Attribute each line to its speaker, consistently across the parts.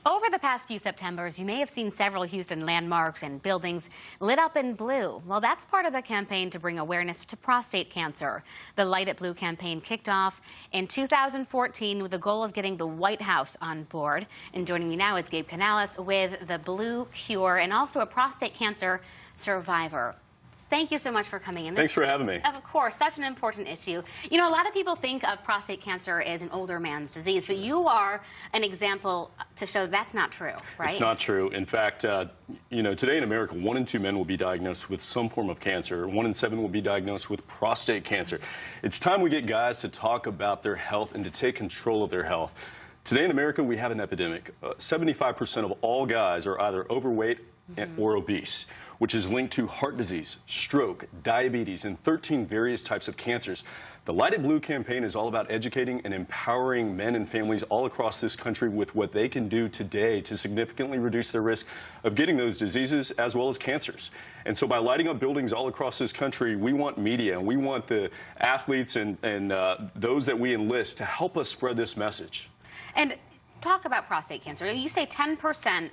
Speaker 1: Over the past few Septembers, you may have seen several Houston landmarks and buildings lit up in blue. Well, that's part of the campaign to bring awareness to prostate cancer. The Light It Blue campaign kicked off in 2014 with the goal of getting the White House on board. And joining me now is Gabe Canales with the Blue Cure and also a prostate cancer survivor. Thank you so much for coming in.
Speaker 2: Thanks for having me.
Speaker 1: Of course, such an important issue. You know, a lot of people think of prostate cancer as an older man's disease, but you are an example to show that's not true, right?
Speaker 2: It's not true. In fact, you know, today in America, 1 in 2 men will be diagnosed with some form of cancer. 1 in 7 will be diagnosed with prostate cancer. It's time we get guys to talk about their health and to take control of their health. Today in America, we have an epidemic. 75% of all guys are either overweight or obese, which is linked to heart disease, stroke, diabetes, and 13 various types of cancers. The Light It Blue campaign is all about educating and empowering men and families all across this country with what they can do today to significantly reduce their risk of getting those diseases as well as cancers. And so by lighting up buildings all across this country, we want media and we want the athletes and those that we enlist to help us spread this message.
Speaker 1: And talk about prostate cancer. You say 10%.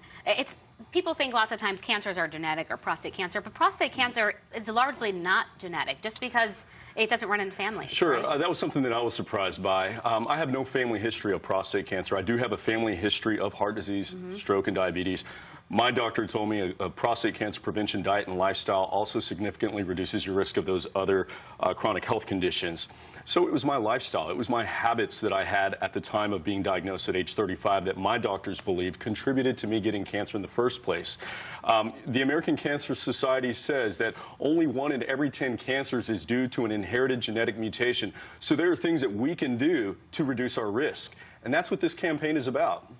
Speaker 1: People think lots of times cancers are genetic or prostate cancer, but prostate cancer is largely not genetic just because it doesn't run in families.
Speaker 2: Sure.
Speaker 1: Right?
Speaker 2: That was something that I was surprised by. I have no family history of prostate cancer. I do have a family history of heart disease, stroke, and diabetes. My doctor told me a prostate cancer prevention diet and lifestyle also significantly reduces your risk of those other chronic health conditions. So it was my lifestyle, it was my habits that I had at the time of being diagnosed at age 35 that my doctors believed contributed to me getting cancer in the first place. The American Cancer Society says that only 1 in every 10 cancers is due to an inherited genetic mutation. So there are things that we can do to reduce our risk. And that's what this campaign is about.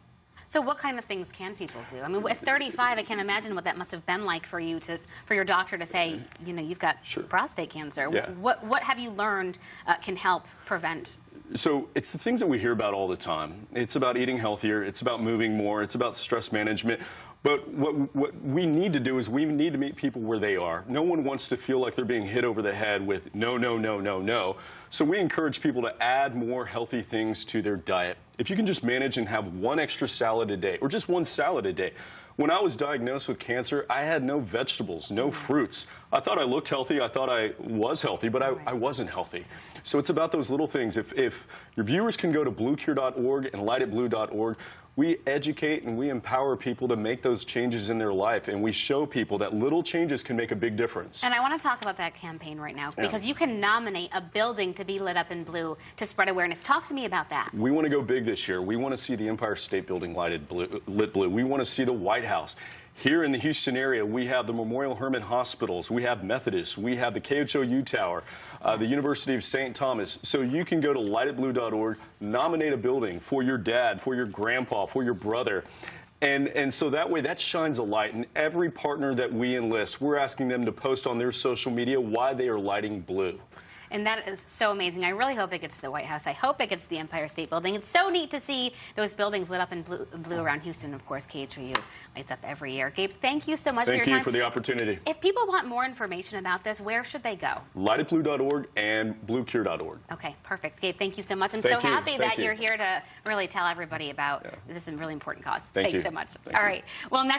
Speaker 1: So what kind of things can people do? I mean, at 35, I can't imagine what that must have been like for you for your doctor to say, you know, you've got prostate cancer.
Speaker 2: Yeah.
Speaker 1: What have you learned can help prevent?
Speaker 2: So it's the things that we hear about all the time. It's about eating healthier. It's about moving more. It's about stress management. But what we need to do is we need to meet people where they are. No one wants to feel like they're being hit over the head with no, no, no, no, no. So we encourage people to add more healthy things to their diet. If you can just manage and have 1 extra salad a day, or just 1 salad a day. When I was diagnosed with cancer, I had no vegetables, no fruits. I thought I looked healthy. I thought I was healthy, but I wasn't healthy. So it's about those little things. If your viewers can go to bluecure.org and lightitblue.org, we educate and we empower people to make those changes in their life, and we show people that little changes can make a big difference.
Speaker 1: And I want to talk about that campaign right now, because you can nominate a building to be lit up in blue to spread awareness. Talk to me about that.
Speaker 2: We want to go big this year. We want to see the Empire State Building lit blue. We want to see the White House. Here in the Houston area, we have the Memorial Hermann Hospitals, we have Methodist, we have the KHOU Tower, the University of St. Thomas. So you can go to lightitblue.org, nominate a building for your dad, for your grandpa, for your brother. And so that way, that shines a light. And every partner that we enlist, we're asking them to post on their social media why they are lighting blue.
Speaker 1: And that is so amazing. I really hope it gets to the White House. I hope it gets to the Empire State Building. It's so neat to see those buildings lit up in blue around Houston. Of course, KHOU lights up every year. Gabe, thank you so much for your time.
Speaker 2: Thank you for the opportunity.
Speaker 1: If people want more information about this, where should they go?
Speaker 2: lightitblue.org and bluecure.org.
Speaker 1: Okay, perfect. Gabe, thank you so much. I'm so happy that you're here to really tell everybody about this is a really important cause.
Speaker 2: Thank you
Speaker 1: Thanks so much.
Speaker 2: Thank
Speaker 1: All
Speaker 2: you.
Speaker 1: right. Well, next.